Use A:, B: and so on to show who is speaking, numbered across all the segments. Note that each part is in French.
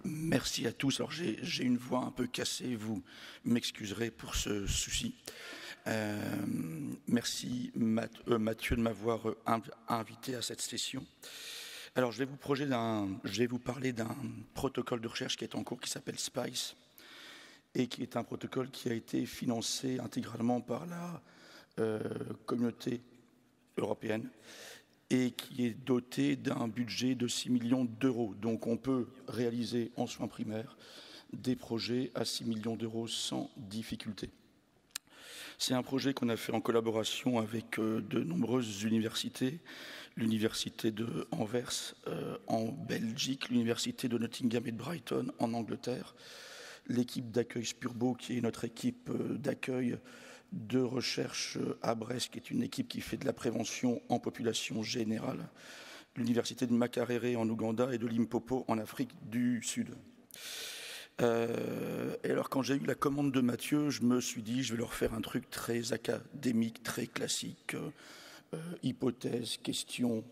A: Merci à tous. Alors j'ai une voix un peu cassée, vous m'excuserez pour ce souci. Merci Mathieu de m'avoir invité à cette session. Alors je vais vous parler d'un protocole de recherche qui est en cours qui s'appelle SPICE et qui est un protocole qui a été financé intégralement par la communauté européenne et qui est doté d'un budget de 6 millions d'euros. Donc on peut réaliser en soins primaires des projets à 6 millions d'euros sans difficulté. C'est un projet qu'on a fait en collaboration avec de nombreuses universités, l'université de Anvers en Belgique, l'université de Nottingham et de Brighton en Angleterre, l'équipe d'accueil Spurbo qui est notre équipe d'accueil de recherche à Brest, qui est une équipe qui fait de la prévention en population générale, l'université de Makerere en Ouganda et de Limpopo en Afrique du Sud. Et alors, quand j'ai eu la commande de Mathieu, je me suis dit, je vais leur faire un truc très académique, très classique, hypothèse, question,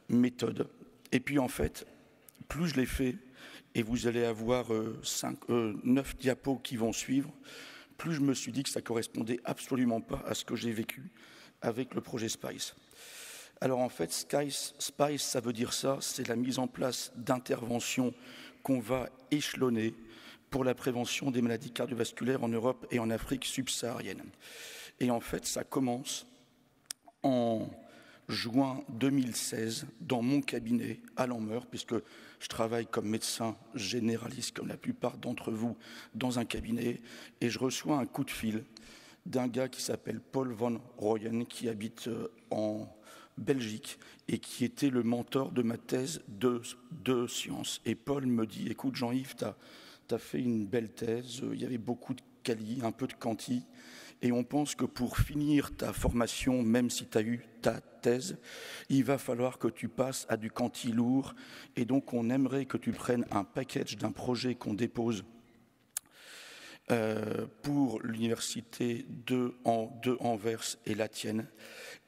A: méthode. Et puis, en fait, plus je l'ai fait, et vous allez avoir 9 diapos qui vont suivre, plus je me suis dit que ça ne correspondait absolument pas à ce que j'ai vécu avec le projet SPICE. Alors en fait, SPICE, ça veut dire ça, c'est la mise en place d'interventions qu'on va échelonner pour la prévention des maladies cardiovasculaires en Europe et en Afrique subsaharienne. Et en fait, ça commence en juin 2016 dans mon cabinet à Lanmeur, puisque je travaille comme médecin généraliste, comme la plupart d'entre vous, dans un cabinet, et je reçois un coup de fil d'un gars qui s'appelle Paul Van Rooyen, qui habite en Belgique et qui était le mentor de ma thèse de sciences. Et Paul me dit, écoute Jean-Yves, t'as fait une belle thèse, il y avait beaucoup de quali, un peu de quanti, et on pense que pour finir ta formation, même si tu as eu ta thèse, il va falloir que tu passes à du quanti lourd, et donc on aimerait que tu prennes un package d'un projet qu'on dépose pour l'université de Anvers et la tienne.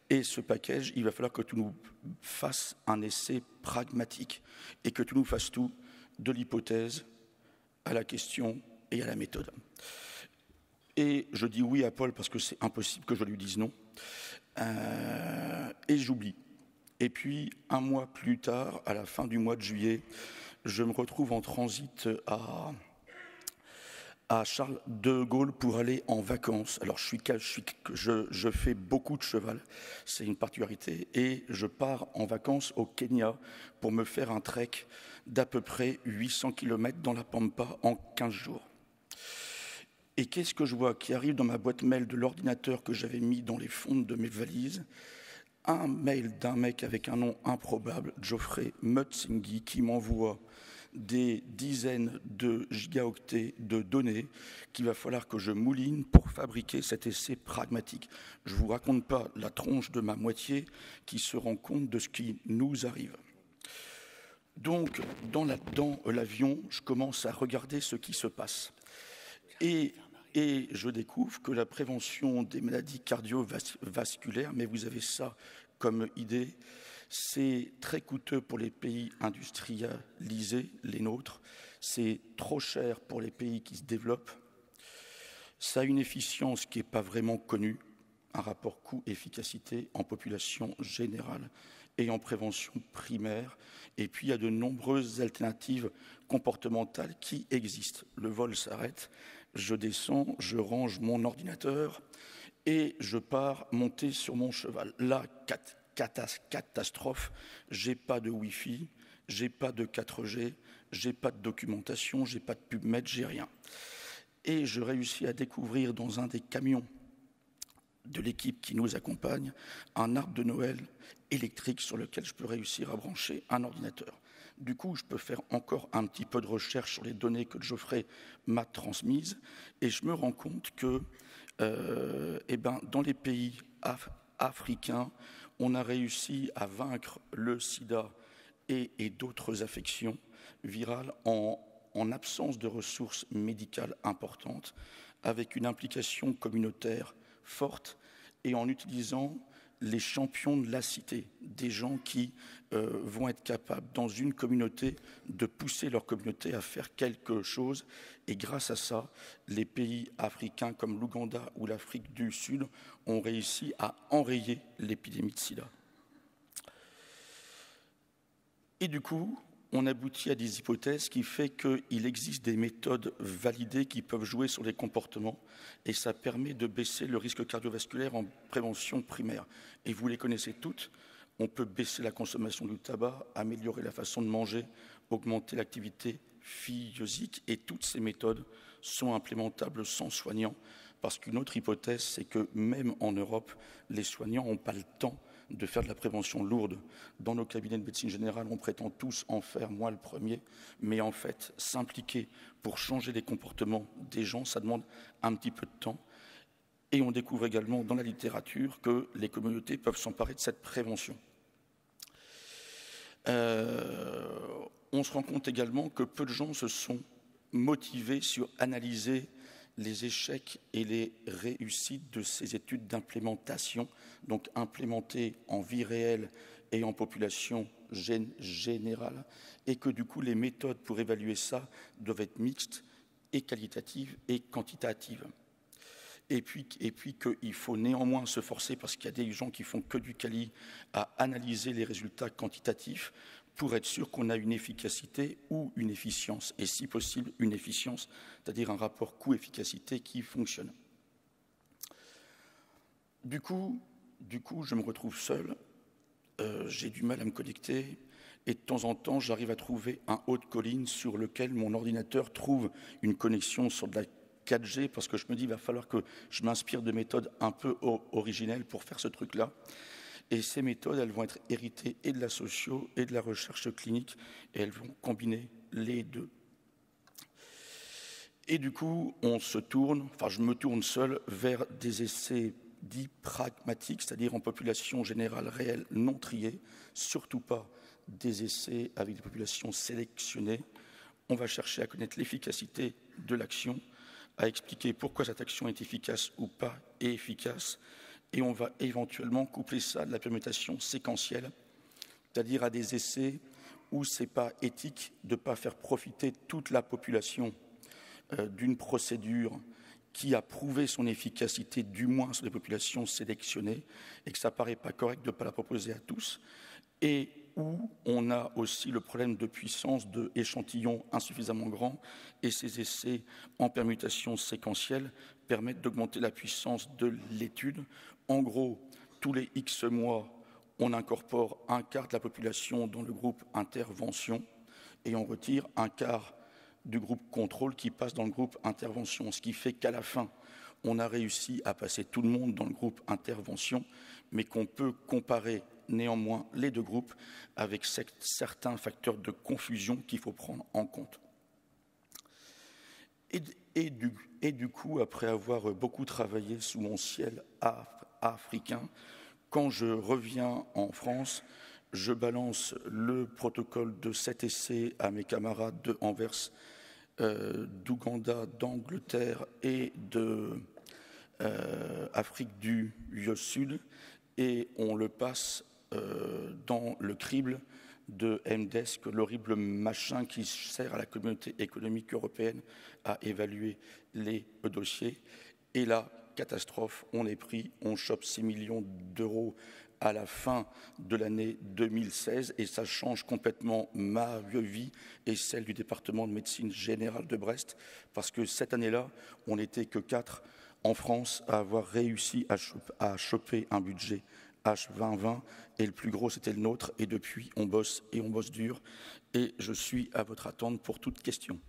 A: Et ce package, il va falloir que tu nous fasses un essai pragmatique et que tu nous fasses tout, de l'hypothèse à la question et à la méthode. Et je dis oui à Paul parce que c'est impossible que je lui dise non. Et j'oublie. Et puis, un mois plus tard, à la fin du mois de juillet, je me retrouve en transit à Charles de Gaulle pour aller en vacances. Alors, je fais beaucoup de cheval, c'est une particularité, et je pars en vacances au Kenya pour me faire un trek d'à peu près 800 km dans la Pampa en 15 jours. Et qu'est-ce que je vois qui arrive dans ma boîte mail de l'ordinateur que j'avais mis dans les fonds de mes valises? Un mail d'un mec avec un nom improbable, Geoffrey Mutsingi, qui m'envoie des dizaines de gigaoctets de données qu'il va falloir que je mouline pour fabriquer cet essai pragmatique. Je ne vous raconte pas la tronche de ma moitié qui se rend compte de ce qui nous arrive. Donc, dans l'avion, je commence à regarder ce qui se passe. Et je découvre que la prévention des maladies cardiovasculaires, mais vous avez ça comme idée, c'est très coûteux pour les pays industrialisés, les nôtres, c'est trop cher pour les pays qui se développent, ça a une efficience qui n'est pas vraiment connue, un rapport coût-efficacité en population générale et en prévention primaire, et puis il y a de nombreuses alternatives comportementales qui existent. Le vol s'arrête, je descends, je range mon ordinateur et je pars monter sur mon cheval. Là, catastrophe, j'ai pas de Wi-Fi, j'ai pas de 4G, j'ai pas de documentation, j'ai pas de PubMed, j'ai rien. Et je réussis à découvrir dans un des camions de l'équipe qui nous accompagne un arbre de Noël électrique sur lequel je peux réussir à brancher un ordinateur. Du coup, je peux faire encore un petit peu de recherche sur les données que Geoffrey m'a transmises et je me rends compte que dans les pays africains, on a réussi à vaincre le sida et d'autres affections virales en absence de ressources médicales importantes, avec une implication communautaire forte et en utilisant les champions de la cité, des gens qui vont être capables, dans une communauté, de pousser leur communauté à faire quelque chose. Et grâce à ça, les pays africains comme l'Ouganda ou l'Afrique du Sud ont réussi à enrayer l'épidémie de sida. Et du coup, on aboutit à des hypothèses qui font qu'il existe des méthodes validées qui peuvent jouer sur les comportements et ça permet de baisser le risque cardiovasculaire en prévention primaire. Et vous les connaissez toutes, on peut baisser la consommation du tabac, améliorer la façon de manger, augmenter l'activité physique et toutes ces méthodes sont implémentables sans soignants parce qu'une autre hypothèse, c'est que même en Europe, les soignants n'ont pas le temps de faire de la prévention lourde. Dans nos cabinets de médecine générale, on prétend tous en faire, moi le premier, mais en fait, s'impliquer pour changer les comportements des gens, ça demande un petit peu de temps. Et on découvre également dans la littérature que les communautés peuvent s'emparer de cette prévention. On se rend compte également que peu de gens se sont motivés sur analyser les échecs et les réussites de ces études d'implémentation, donc implémentées en vie réelle et en population générale, et que du coup les méthodes pour évaluer ça doivent être mixtes et qualitatives et quantitatives. Et puis qu'il faut néanmoins se forcer, parce qu'il y a des gens qui font que du quali, à analyser les résultats quantitatifs pour être sûr qu'on a une efficacité ou une efficience, et si possible une efficience, c'est-à-dire un rapport coût-efficacité qui fonctionne. Du coup, je me retrouve seul, j'ai du mal à me connecter, et de temps en temps, j'arrive à trouver un haut de colline sur lequel mon ordinateur trouve une connexion sur de la 4G, parce que je me dis, il va falloir que je m'inspire de méthodes un peu originelles pour faire ce truc-là. Et ces méthodes, elles vont être héritées et de la socio et de la recherche clinique, et elles vont combiner les deux. Et du coup, je me tourne seul vers des essais dits pragmatiques, c'est-à-dire en population générale réelle non triée, surtout pas des essais avec des populations sélectionnées. On va chercher à connaître l'efficacité de l'action, à expliquer pourquoi cette action est efficace ou pas efficace, et on va éventuellement coupler ça de la permutation séquentielle, c'est-à-dire à des essais où ce n'est pas éthique de ne pas faire profiter toute la population d'une procédure qui a prouvé son efficacité, du moins sur les populations sélectionnées, et que ça ne paraît pas correct de ne pas la proposer à tous, et où on a aussi le problème de puissance de échantillons insuffisamment grands, et ces essais en permutation séquentielle permettent d'augmenter la puissance de l'étude. En gros, tous les X mois, on incorpore un quart de la population dans le groupe intervention, et on retire un quart du groupe contrôle qui passe dans le groupe intervention, ce qui fait qu'à la fin, on a réussi à passer tout le monde dans le groupe intervention, mais qu'on peut comparer néanmoins les deux groupes avec certains facteurs de confusion qu'il faut prendre en compte. Et du coup, après avoir beaucoup travaillé sous mon ciel africain, quand je reviens en France, je balance le protocole de cet essai à mes camarades de Anvers, d'Ouganda, d'Angleterre et d'Afrique du Sud, et on le passe dans le crible de MDESC, l'horrible machin qui sert à la communauté économique européenne à évaluer les dossiers. Et là, catastrophe, on est pris, on chope 6 millions d'euros à la fin de l'année 2016 et ça change complètement ma vie et celle du département de médecine générale de Brest parce que cette année-là, on n'était que 4 en France à avoir réussi à choper un budget H2020 et le plus gros c'était le nôtre et depuis on bosse et on bosse dur et je suis à votre attente pour toute question.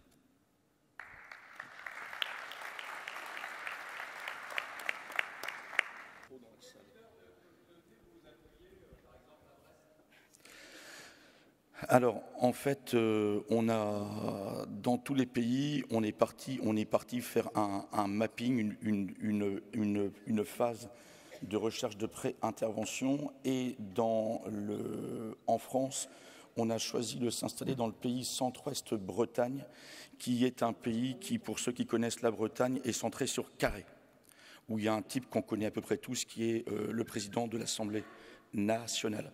A: Alors, en fait, on a dans tous les pays, on est parti faire un mapping, une phase de recherche de pré-intervention. Et en France, on a choisi de s'installer dans le pays Centre-Ouest Bretagne, qui est un pays qui, pour ceux qui connaissent la Bretagne, est centré sur Carhaix, où il y a un type qu'on connaît à peu près tous, qui est le président de l'Assemblée nationale.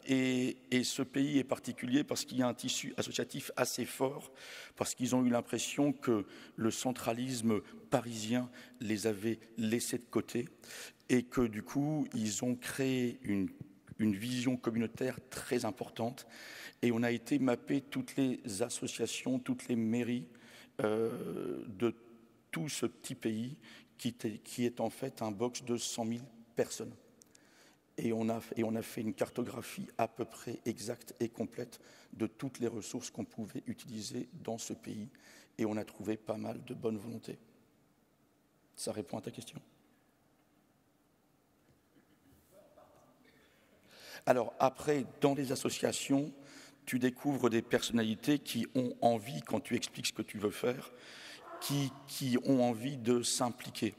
A: Et ce pays est particulier parce qu'il y a un tissu associatif assez fort, parce qu'ils ont eu l'impression que le centralisme parisien les avait laissés de côté et que du coup, ils ont créé une vision communautaire très importante. Et on a été mapper toutes les associations, toutes les mairies de tout ce petit pays qui est en fait un box de 100 000 personnes. Et on a fait une cartographie à peu près exacte et complète de toutes les ressources qu'on pouvait utiliser dans ce pays. Et on a trouvé pas mal de bonne volonté. Ça répond à ta question? Alors après, dans les associations, tu découvres des personnalités qui ont envie, quand tu expliques ce que tu veux faire, qui ont envie de s'impliquer.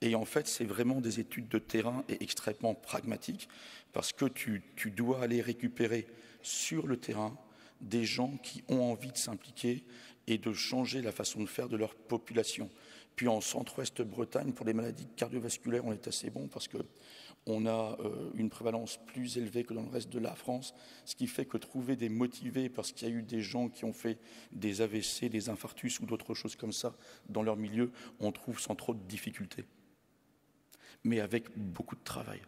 A: Et en fait, c'est vraiment des études de terrain et extrêmement pragmatiques, parce que tu dois aller récupérer sur le terrain des gens qui ont envie de s'impliquer et de changer la façon de faire de leur population. Puis en Centre-Ouest Bretagne, pour les maladies cardiovasculaires, on est assez bon parce qu'on a une prévalence plus élevée que dans le reste de la France, ce qui fait que trouver des motivés, parce qu'il y a eu des gens qui ont fait des AVC, des infarctus ou d'autres choses comme ça dans leur milieu, on trouve sans trop de difficultés, mais avec beaucoup de travail.